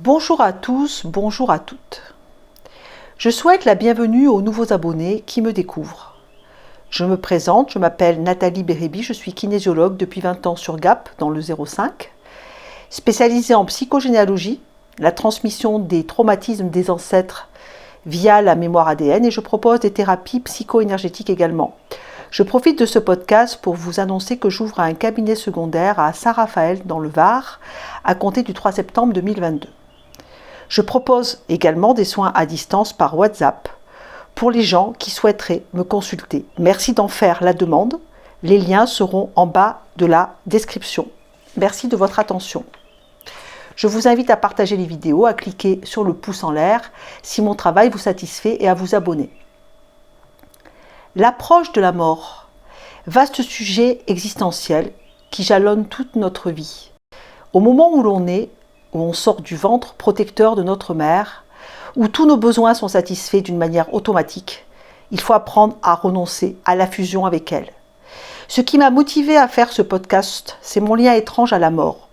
Bonjour à tous, bonjour à toutes. Je souhaite la bienvenue aux nouveaux abonnés qui me découvrent. Je me présente, je m'appelle Nathalie Bérébi, je suis kinésiologue depuis 20 ans sur Gap dans le 05, spécialisée en psychogénéalogie, la transmission des traumatismes des ancêtres via la mémoire ADN et je propose des thérapies psycho-énergétiques également. Je profite de ce podcast pour vous annoncer que j'ouvre un cabinet secondaire à Saint-Raphaël dans le Var à compter du 3 septembre 2022. Je propose également des soins à distance par WhatsApp pour les gens qui souhaiteraient me consulter. Merci d'en faire la demande. Les liens seront en bas de la description. Merci de votre attention. Je vous invite à partager les vidéos, à cliquer sur le pouce en l'air si mon travail vous satisfait et à vous abonner. L'approche de la mort, vaste sujet existentiel qui jalonne toute notre vie. Au moment où l'on est, où on sort du ventre protecteur de notre mère, où tous nos besoins sont satisfaits d'une manière automatique, il faut apprendre à renoncer à la fusion avec elle. Ce qui m'a motivée à faire ce podcast, c'est mon lien étrange à la mort.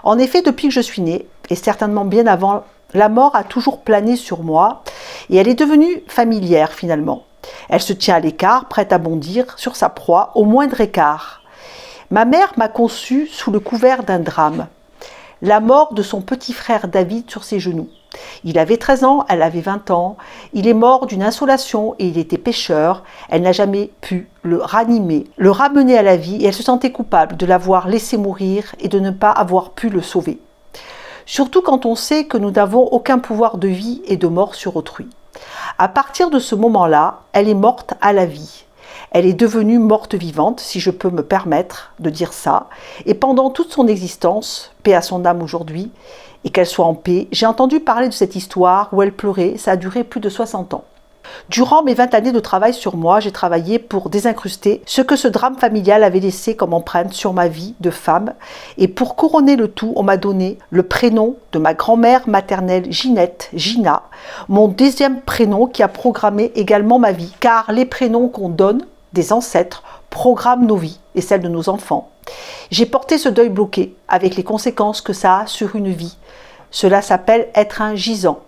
En effet, depuis que je suis née, et certainement bien avant, la mort a toujours plané sur moi et elle est devenue familière finalement. Elle se tient à l'écart, prête à bondir sur sa proie au moindre écart. Ma mère m'a conçue sous le couvert d'un drame. La mort de son petit frère David sur ses genoux. Il avait 13 ans, elle avait 20 ans. Il est mort d'une insolation et il était pêcheur. Elle n'a jamais pu le ranimer, le ramener à la vie et elle se sentait coupable de l'avoir laissé mourir et de ne pas avoir pu le sauver. Surtout quand on sait que nous n'avons aucun pouvoir de vie et de mort sur autrui. À partir de ce moment-là, elle est morte à la vie. Elle est devenue morte vivante, si je peux me permettre de dire ça. Et pendant toute son existence, paix à son âme aujourd'hui, et qu'elle soit en paix, j'ai entendu parler de cette histoire où elle pleurait, ça a duré plus de 60 ans. Durant mes 20 années de travail sur moi, j'ai travaillé pour désincruster ce que ce drame familial avait laissé comme empreinte sur ma vie de femme. Et pour couronner le tout, on m'a donné le prénom de ma grand-mère maternelle Ginette, Gina, mon deuxième prénom qui a programmé également ma vie. Car les prénoms qu'on donne des ancêtres programment nos vies et celles de nos enfants. J'ai porté ce deuil bloqué avec les conséquences que ça a sur une vie. Cela s'appelle être un gisant.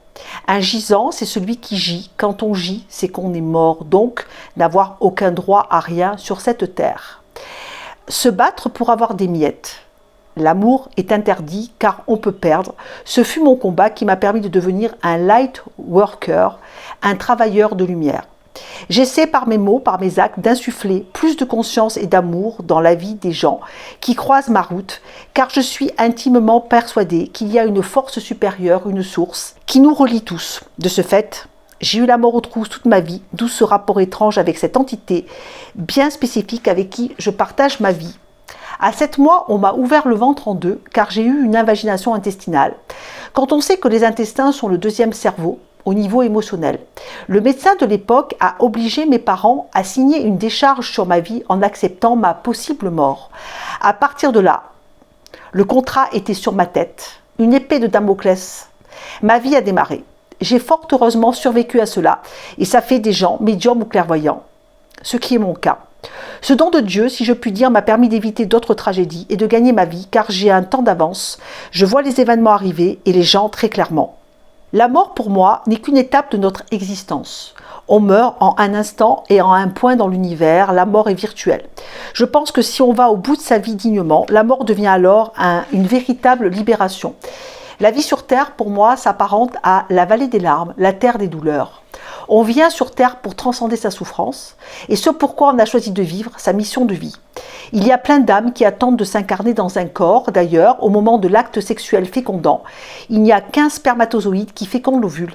Un gisant, c'est celui qui gît. Quand on gît, c'est qu'on est mort, donc n'avoir aucun droit à rien sur cette terre. Se battre pour avoir des miettes. L'amour est interdit car on peut perdre. Ce fut mon combat qui m'a permis de devenir un light worker, un travailleur de lumière. J'essaie par mes mots, par mes actes, d'insuffler plus de conscience et d'amour dans la vie des gens qui croisent ma route, car je suis intimement persuadée qu'il y a une force supérieure, une source, qui nous relie tous. De ce fait, j'ai eu la mort aux trousses toute ma vie, d'où ce rapport étrange avec cette entité bien spécifique avec qui je partage ma vie. À 7 mois, on m'a ouvert le ventre en deux, car j'ai eu une invagination intestinale. Quand on sait que les intestins sont le deuxième cerveau, au niveau émotionnel. Le médecin de l'époque a obligé mes parents à signer une décharge sur ma vie en acceptant ma possible mort. À partir de là, le contrat était sur ma tête, une épée de Damoclès. Ma vie a démarré. J'ai fort heureusement survécu à cela et ça fait des gens médiums ou clairvoyants, ce qui est mon cas. Ce don de Dieu, si je puis dire, m'a permis d'éviter d'autres tragédies et de gagner ma vie car j'ai un temps d'avance. Je vois les événements arriver et les gens très clairement. La mort, pour moi, n'est qu'une étape de notre existence. On meurt en un instant et en un point dans l'univers, la mort est virtuelle. Je pense que si on va au bout de sa vie dignement, la mort devient alors une véritable libération. La vie sur Terre, pour moi, s'apparente à la vallée des larmes, la terre des douleurs. On vient sur Terre pour transcender sa souffrance et ce pourquoi on a choisi de vivre, sa mission de vie. Il y a plein d'âmes qui attendent de s'incarner dans un corps. D'ailleurs, au moment de l'acte sexuel fécondant, il n'y a qu'un spermatozoïde qui féconde l'ovule.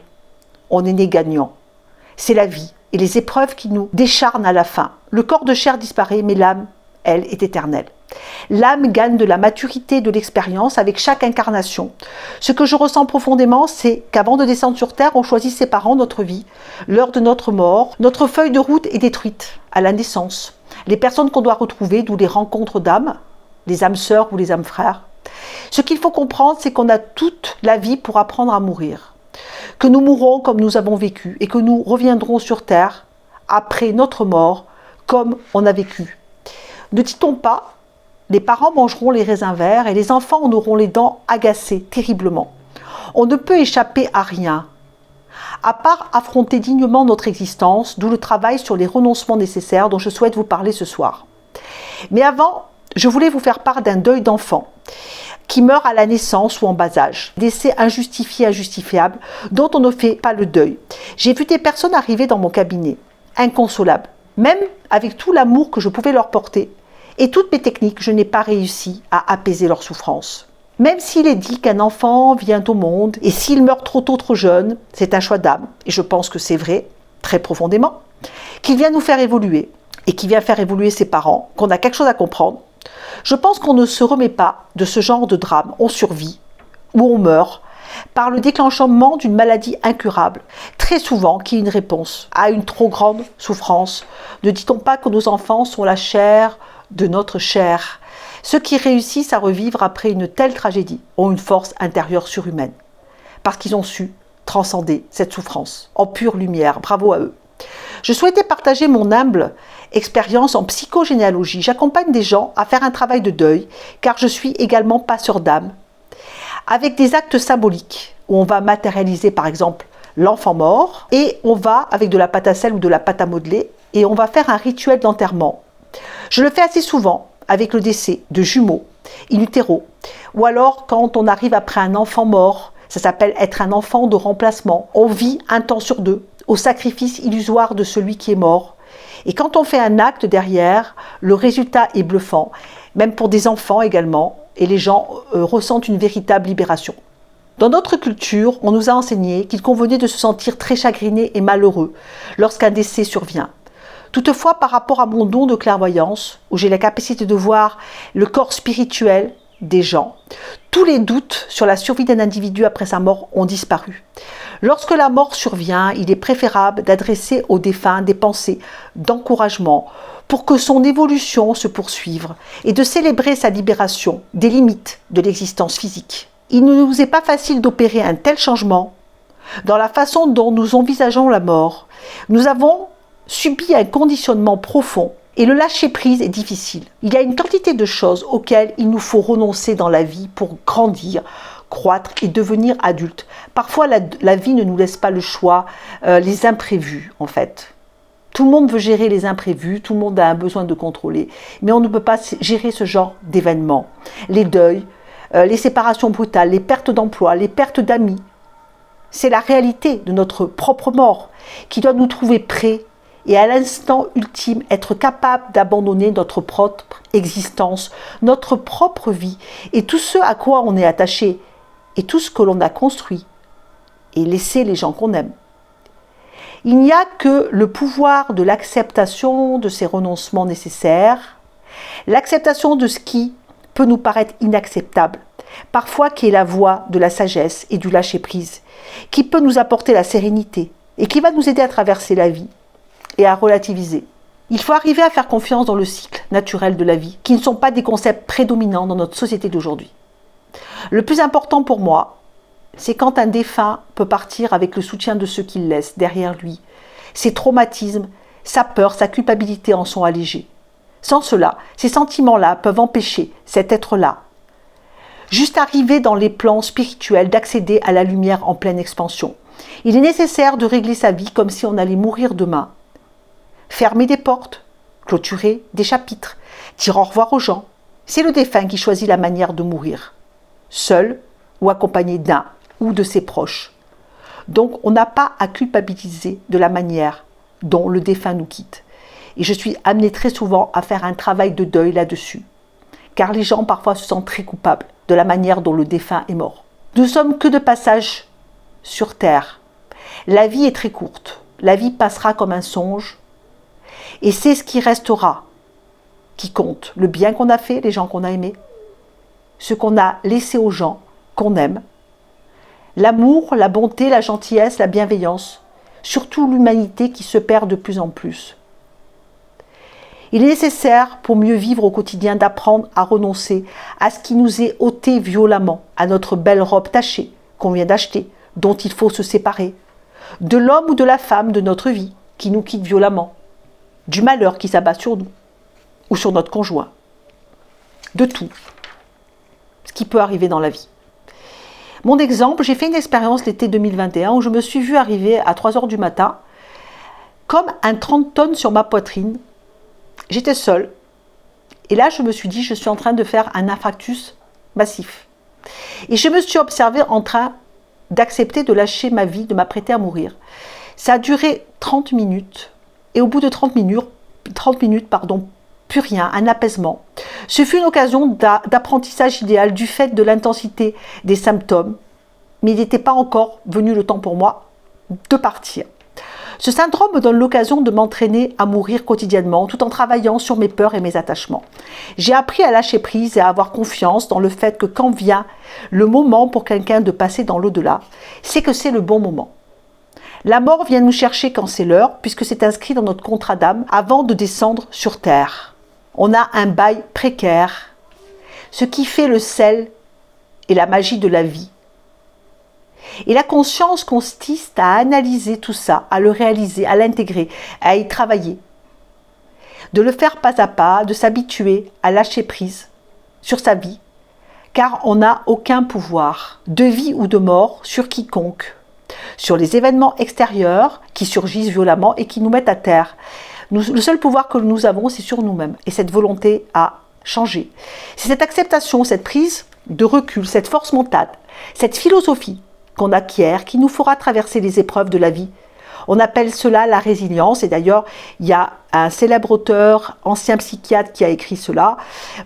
On est né gagnant. C'est la vie et les épreuves qui nous décharnent à la fin. Le corps de chair disparaît, mais l'âme, elle, est éternelle. L'âme gagne de la maturité de l'expérience avec chaque incarnation. Ce que je ressens profondément, c'est qu'avant de descendre sur Terre, on choisit ses parents, notre vie. L'heure de notre mort, notre feuille de route est détruite à la naissance. Les personnes qu'on doit retrouver, d'où les rencontres d'âmes, les âmes sœurs ou les âmes frères. Ce qu'il faut comprendre, c'est qu'on a toute la vie pour apprendre à mourir. Que nous mourrons comme nous avons vécu et que nous reviendrons sur Terre après notre mort comme on a vécu. Ne dit-on pas, les parents mangeront les raisins verts et les enfants en auront les dents agacées terriblement. On ne peut échapper à rien, à part affronter dignement notre existence, d'où le travail sur les renoncements nécessaires dont je souhaite vous parler ce soir. Mais avant, je voulais vous faire part d'un deuil d'enfant qui meurt à la naissance ou en bas âge. Décès injustifié, injustifiable, dont on ne fait pas le deuil. J'ai vu des personnes arriver dans mon cabinet, inconsolables, même avec tout l'amour que je pouvais leur porter. Et toutes mes techniques, je n'ai pas réussi à apaiser leur souffrance. Même s'il est dit qu'un enfant vient au monde, et s'il meurt trop tôt, trop jeune, c'est un choix d'âme, et je pense que c'est vrai, très profondément, qu'il vient nous faire évoluer, et qu'il vient faire évoluer ses parents, qu'on a quelque chose à comprendre. Je pense qu'on ne se remet pas de ce genre de drame, on survit, ou on meurt, par le déclenchement d'une maladie incurable, très souvent qui est une réponse à une trop grande souffrance. Ne dit-on pas que nos enfants sont la chair de notre chair? Ceux qui réussissent à revivre après une telle tragédie ont une force intérieure surhumaine, parce qu'ils ont su transcender cette souffrance en pure lumière. Bravo à eux. Je souhaitais partager mon humble expérience en psychogénéalogie. J'accompagne des gens à faire un travail de deuil, car je suis également passeur d'âme, avec des actes symboliques, où on va matérialiser par exemple l'enfant mort, et on va, avec de la pâte à sel ou de la pâte à modeler, et on va faire un rituel d'enterrement. Je le fais assez souvent, avec le décès de jumeaux, in utero, ou alors quand on arrive après un enfant mort, ça s'appelle être un enfant de remplacement. On vit un temps sur deux, au sacrifice illusoire de celui qui est mort. Et quand on fait un acte derrière, le résultat est bluffant, même pour des enfants également, et les gens ressentent une véritable libération. Dans notre culture, on nous a enseigné qu'il convenait de se sentir très chagriné et malheureux lorsqu'un décès survient. Toutefois, par rapport à mon don de clairvoyance, où j'ai la capacité de voir le corps spirituel des gens, tous les doutes sur la survie d'un individu après sa mort ont disparu. Lorsque la mort survient, il est préférable d'adresser au défunt des pensées d'encouragement pour que son évolution se poursuive et de célébrer sa libération des limites de l'existence physique. Il ne nous est pas facile d'opérer un tel changement dans la façon dont nous envisageons la mort. Nous avons subi un conditionnement profond et le lâcher-prise est difficile. Il y a une quantité de choses auxquelles il nous faut renoncer dans la vie pour grandir, croître et devenir adulte. Parfois, la vie ne nous laisse pas le choix, les imprévus en fait. Tout le monde veut gérer les imprévus, tout le monde a un besoin de contrôler, mais on ne peut pas gérer ce genre d'événements. Les deuils, les séparations brutales, les pertes d'emploi, les pertes d'amis. C'est la réalité de notre propre mort qui doit nous trouver prêts et à l'instant ultime être capable d'abandonner notre propre existence, notre propre vie et tout ce à quoi on est attaché et tout ce que l'on a construit et laisser les gens qu'on aime. Il n'y a que le pouvoir de l'acceptation de ces renoncements nécessaires, l'acceptation de ce qui peut nous paraître inacceptable, parfois qui est la voie de la sagesse et du lâcher-prise, qui peut nous apporter la sérénité et qui va nous aider à traverser la vie et à relativiser. Il faut arriver à faire confiance dans le cycle naturel de la vie, qui ne sont pas des concepts prédominants dans notre société d'aujourd'hui. Le plus important pour moi, c'est quand un défunt peut partir avec le soutien de ceux qu'il laisse derrière lui. Ses traumatismes, sa peur, sa culpabilité en sont allégés. Sans cela, ces sentiments-là peuvent empêcher cet être-là, juste arrivé dans les plans spirituels, d'accéder à la lumière en pleine expansion. Il est nécessaire de régler sa vie comme si on allait mourir demain. Fermer des portes, clôturer des chapitres, dire au revoir aux gens. C'est le défunt qui choisit la manière de mourir, seul ou accompagné d'un ou de ses proches. Donc on n'a pas à culpabiliser de la manière dont le défunt nous quitte. Et je suis amenée très souvent à faire un travail de deuil là-dessus, car les gens parfois se sentent très coupables de la manière dont le défunt est mort. Nous ne sommes que de passage sur terre. La vie est très courte. La vie passera comme un songe. Et c'est ce qui restera qui compte. Le bien qu'on a fait, les gens qu'on a aimés, ce qu'on a laissé aux gens qu'on aime, l'amour, la bonté, la gentillesse, la bienveillance, surtout l'humanité qui se perd de plus en plus. Il est nécessaire, pour mieux vivre au quotidien, d'apprendre à renoncer à ce qui nous est ôté violemment, à notre belle robe tachée qu'on vient d'acheter, dont il faut se séparer, de l'homme ou de la femme de notre vie qui nous quitte violemment, du malheur qui s'abat sur nous ou sur notre conjoint, de tout ce qui peut arriver dans la vie. Mon exemple, j'ai fait une expérience l'été 2021 où je me suis vue arriver à 3 heures du matin comme un 30 tonnes sur ma poitrine. J'étais seule. Et là, je me suis dit, je suis en train de faire un infarctus massif. Et je me suis observée en train d'accepter de lâcher ma vie, de m'apprêter à mourir. Ça a duré 30 minutes. Et au bout de 30 minutes, plus rien, un apaisement. Ce fut une occasion d'apprentissage idéal du fait de l'intensité des symptômes. Mais il n'était pas encore venu le temps pour moi de partir. Ce syndrome me donne l'occasion de m'entraîner à mourir quotidiennement tout en travaillant sur mes peurs et mes attachements. J'ai appris à lâcher prise et à avoir confiance dans le fait que quand vient le moment pour quelqu'un de passer dans l'au-delà, c'est que c'est le bon moment. La mort vient nous chercher quand c'est l'heure, puisque c'est inscrit dans notre contrat d'âme avant de descendre sur terre. On a un bail précaire, ce qui fait le sel et la magie de la vie. Et la conscience consiste à analyser tout ça, à le réaliser, à l'intégrer, à y travailler. De le faire pas à pas, de s'habituer à lâcher prise sur sa vie, car on n'a aucun pouvoir, de vie ou de mort, sur quiconque, sur les événements extérieurs qui surgissent violemment et qui nous mettent à terre. Le seul pouvoir que nous avons, c'est sur nous-mêmes. Et cette volonté à changer. C'est cette acceptation, cette prise de recul, cette force mentale, cette philosophie qu'on acquiert, qui nous fera traverser les épreuves de la vie. On appelle cela la résilience, et d'ailleurs, il y a un célèbre auteur, ancien psychiatre qui a écrit cela,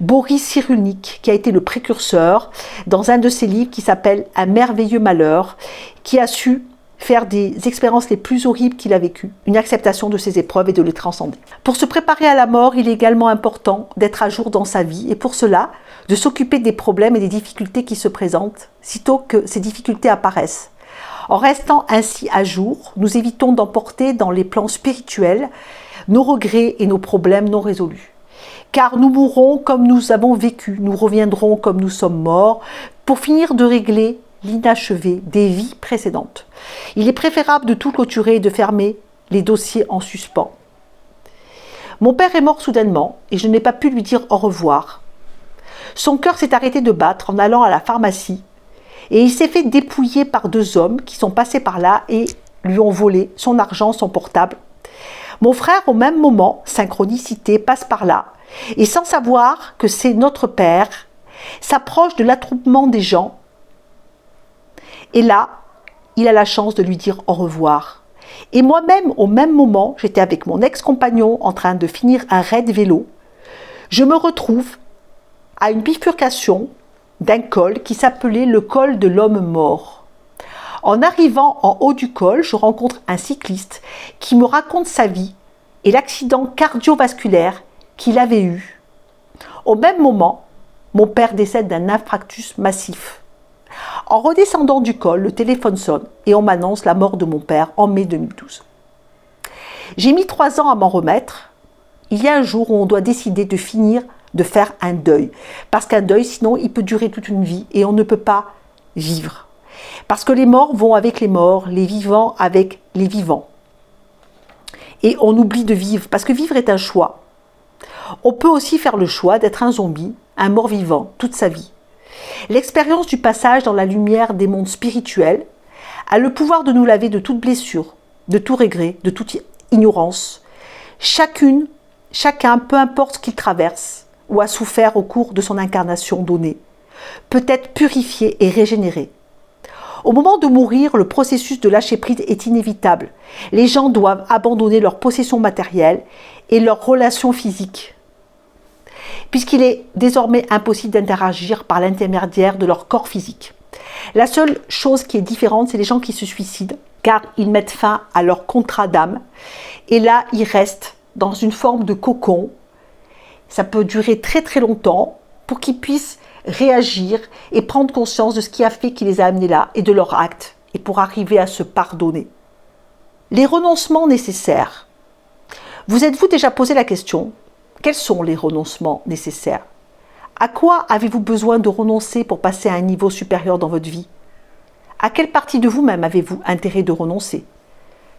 Boris Cyrulnik, qui a été le précurseur dans un de ses livres qui s'appelle « Un merveilleux malheur », qui a su faire des expériences les plus horribles qu'il a vécues, une acceptation de ses épreuves et de les transcender. Pour se préparer à la mort, il est également important d'être à jour dans sa vie, et pour cela, de s'occuper des problèmes et des difficultés qui se présentent, sitôt que ces difficultés apparaissent. En restant ainsi à jour, nous évitons d'emporter dans les plans spirituels nos regrets et nos problèmes non résolus. Car nous mourrons comme nous avons vécu, nous reviendrons comme nous sommes morts, pour finir de régler l'inachevé des vies précédentes. Il est préférable de tout clôturer et de fermer les dossiers en suspens. Mon père est mort soudainement et je n'ai pas pu lui dire au revoir. Son cœur s'est arrêté de battre en allant à la pharmacie et il s'est fait dépouiller par 2 hommes qui sont passés par là et lui ont volé son argent, son portable. Mon frère, au même moment, synchronicité, passe par là et sans savoir que c'est notre père, s'approche de l'attroupement des gens. Et là, il a la chance de lui dire au revoir. Et moi-même, au même moment, j'étais avec mon ex-compagnon en train de finir un raid vélo. Je me retrouve à une bifurcation d'un col qui s'appelait le col de l'homme mort. En arrivant en haut du col, je rencontre un cycliste qui me raconte sa vie et l'accident cardiovasculaire qu'il avait eu. Au même moment, mon père décède d'un infarctus massif. En redescendant du col, le téléphone sonne et on m'annonce la mort de mon père en mai 2012. J'ai mis 3 ans à m'en remettre. Il y a un jour où on doit décider de finir de faire un deuil. Parce qu'un deuil, sinon, il peut durer toute une vie et on ne peut pas vivre. Parce que les morts vont avec les morts, les vivants avec les vivants. Et on oublie de vivre, parce que vivre est un choix. On peut aussi faire le choix d'être un zombie, un mort-vivant, toute sa vie. L'expérience du passage dans la lumière des mondes spirituels a le pouvoir de nous laver de toute blessure, de tout regret, de toute ignorance. Chacun, peu importe ce qu'il traverse ou a souffert au cours de son incarnation donnée, peut être purifié et régénéré. Au moment de mourir, le processus de lâcher prise est inévitable. Les gens doivent abandonner leurs possessions matérielles et leurs relations physiques, puisqu'il est désormais impossible d'interagir par l'intermédiaire de leur corps physique. La seule chose qui est différente, c'est les gens qui se suicident, car ils mettent fin à leur contrat d'âme, et là, ils restent dans une forme de cocon. Ça peut durer très très longtemps pour qu'ils puissent réagir et prendre conscience de ce qui a fait qui les a amenés là et de leurs actes, et pour arriver à se pardonner. Les renoncements nécessaires. Vous êtes-vous déjà posé la question ? Quels sont les renoncements nécessaires ? À quoi avez-vous besoin de renoncer pour passer à un niveau supérieur dans votre vie ? À quelle partie de vous-même avez-vous intérêt de renoncer ?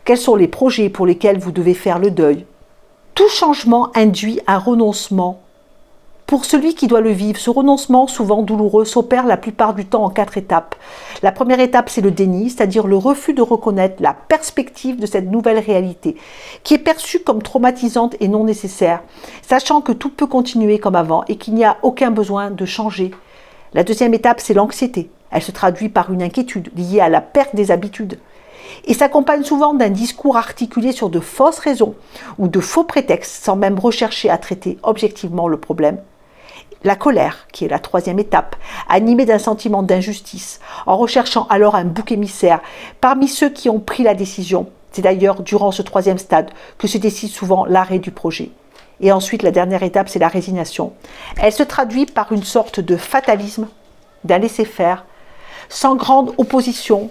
Quels sont les projets pour lesquels vous devez faire le deuil ? Tout changement induit un renoncement Pour celui qui doit le vivre, ce renoncement, souvent douloureux, s'opère la plupart du temps en 4 étapes. La première étape, c'est le déni, c'est-à-dire le refus de reconnaître la perspective de cette nouvelle réalité, qui est perçue comme traumatisante et non nécessaire, sachant que tout peut continuer comme avant et qu'il n'y a aucun besoin de changer. La deuxième étape, c'est l'anxiété. Elle se traduit par une inquiétude liée à la perte des habitudes et s'accompagne souvent d'un discours articulé sur de fausses raisons ou de faux prétextes sans même rechercher à traiter objectivement le problème. La colère, qui est la troisième étape, animée d'un sentiment d'injustice, en recherchant alors un bouc émissaire parmi ceux qui ont pris la décision. C'est d'ailleurs durant ce troisième stade que se décide souvent l'arrêt du projet. Et ensuite, la dernière étape, c'est la résignation. Elle se traduit par une sorte de fatalisme, d'un laisser-faire, sans grande opposition,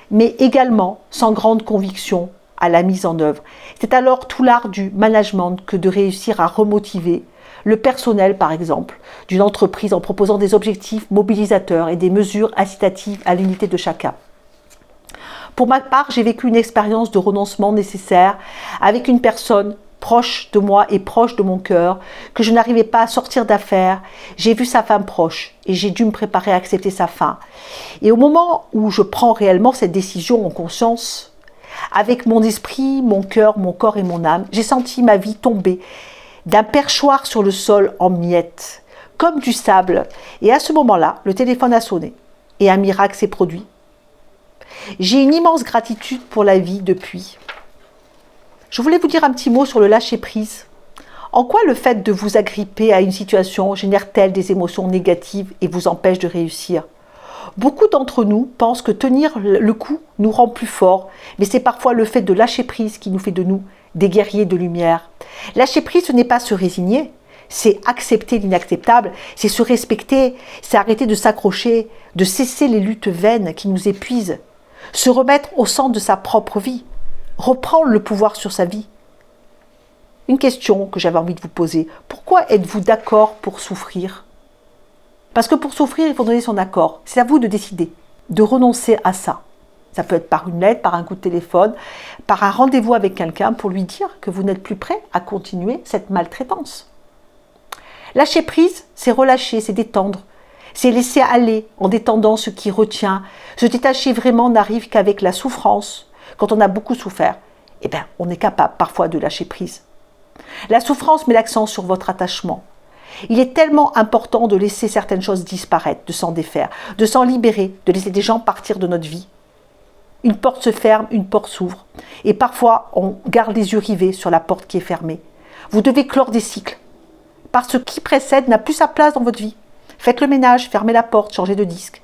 mais également sans grande conviction à la mise en œuvre. C'est alors tout l'art du management que de réussir à remotiver le personnel, par exemple, d'une entreprise en proposant des objectifs mobilisateurs et des mesures incitatives à l'unité de chacun. Pour ma part, j'ai vécu une expérience de renoncement nécessaire avec une personne proche de moi et proche de mon cœur, que je n'arrivais pas à sortir d'affaire. J'ai vu sa fin proche et j'ai dû me préparer à accepter sa fin. Et au moment où je prends réellement cette décision en conscience, avec mon esprit, mon cœur, mon corps et mon âme, j'ai senti ma vie tomber d'un perchoir sur le sol en miettes, comme du sable. Et à ce moment-là, le téléphone a sonné et un miracle s'est produit. J'ai une immense gratitude pour la vie depuis. Je voulais vous dire un petit mot sur le lâcher-prise. En quoi le fait de vous agripper à une situation génère-t-elle des émotions négatives et vous empêche de réussir ? Beaucoup d'entre nous pensent que tenir le coup nous rend plus forts, mais c'est parfois le fait de lâcher prise qui nous fait de nous des guerriers de lumière. Lâcher prise, ce n'est pas se résigner, c'est accepter l'inacceptable, c'est se respecter, c'est arrêter de s'accrocher, de cesser les luttes vaines qui nous épuisent, se remettre au centre de sa propre vie, reprendre le pouvoir sur sa vie. Une question que j'avais envie de vous poser, pourquoi êtes-vous d'accord pour souffrir ? Parce que pour souffrir, il faut donner son accord. C'est à vous de décider, de renoncer à ça. Ça peut être par une lettre, par un coup de téléphone, par un rendez-vous avec quelqu'un pour lui dire que vous n'êtes plus prêt à continuer cette maltraitance. Lâcher prise, c'est relâcher, c'est détendre. C'est laisser aller en détendant ce qui retient. Se détacher vraiment n'arrive qu'avec la souffrance. Quand on a beaucoup souffert, on est capable parfois de lâcher prise. La souffrance met l'accent sur votre attachement. Il est tellement important de laisser certaines choses disparaître, de s'en défaire, de s'en libérer, de laisser des gens partir de notre vie. Une porte se ferme, une porte s'ouvre. Et parfois, on garde les yeux rivés sur la porte qui est fermée. Vous devez clore des cycles. Parce que ce qui précède n'a plus sa place dans votre vie. Faites le ménage, fermez la porte, changez de disque.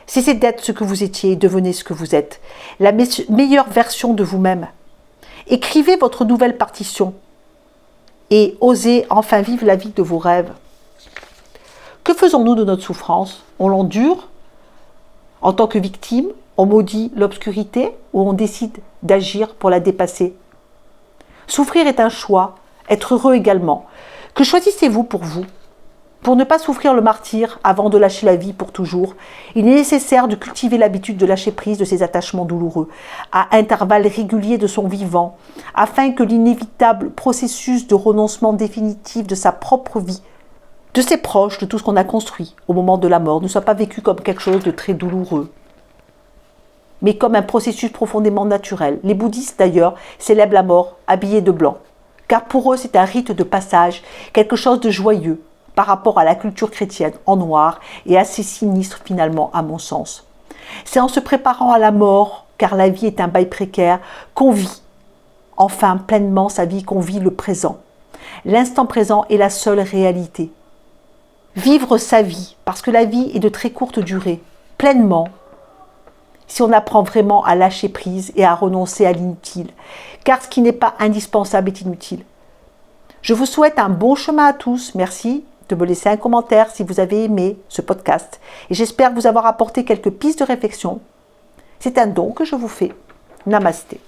Cessez d'être ce que vous étiez et devenez ce que vous êtes. La meilleure version de vous-même. Écrivez votre nouvelle partition. Et osez enfin vivre la vie de vos rêves. Que faisons-nous de notre souffrance ? On l'endure en tant que victime, on maudit l'obscurité ou on décide d'agir pour la dépasser ? Souffrir est un choix, être heureux également. Que choisissez-vous pour vous ? Pour ne pas souffrir le martyre avant de lâcher la vie pour toujours, il est nécessaire de cultiver l'habitude de lâcher prise de ses attachements douloureux, à intervalles réguliers de son vivant, afin que l'inévitable processus de renoncement définitif de sa propre vie, de ses proches, de tout ce qu'on a construit au moment de la mort, ne soit pas vécu comme quelque chose de très douloureux, mais comme un processus profondément naturel. Les bouddhistes d'ailleurs célèbrent la mort habillés de blanc, car pour eux c'est un rite de passage, quelque chose de joyeux, par rapport à la culture chrétienne en noir et assez sinistre finalement à mon sens. C'est en se préparant à la mort, car la vie est un bail précaire, qu'on vit enfin pleinement sa vie, qu'on vit le présent. L'instant présent est la seule réalité. Vivre sa vie, parce que la vie est de très courte durée, pleinement, si on apprend vraiment à lâcher prise et à renoncer à l'inutile, car ce qui n'est pas indispensable est inutile. Je vous souhaite un bon chemin à tous, merci de me laisser un commentaire si vous avez aimé ce podcast et j'espère vous avoir apporté quelques pistes de réflexion. C'est un don que je vous fais. Namasté.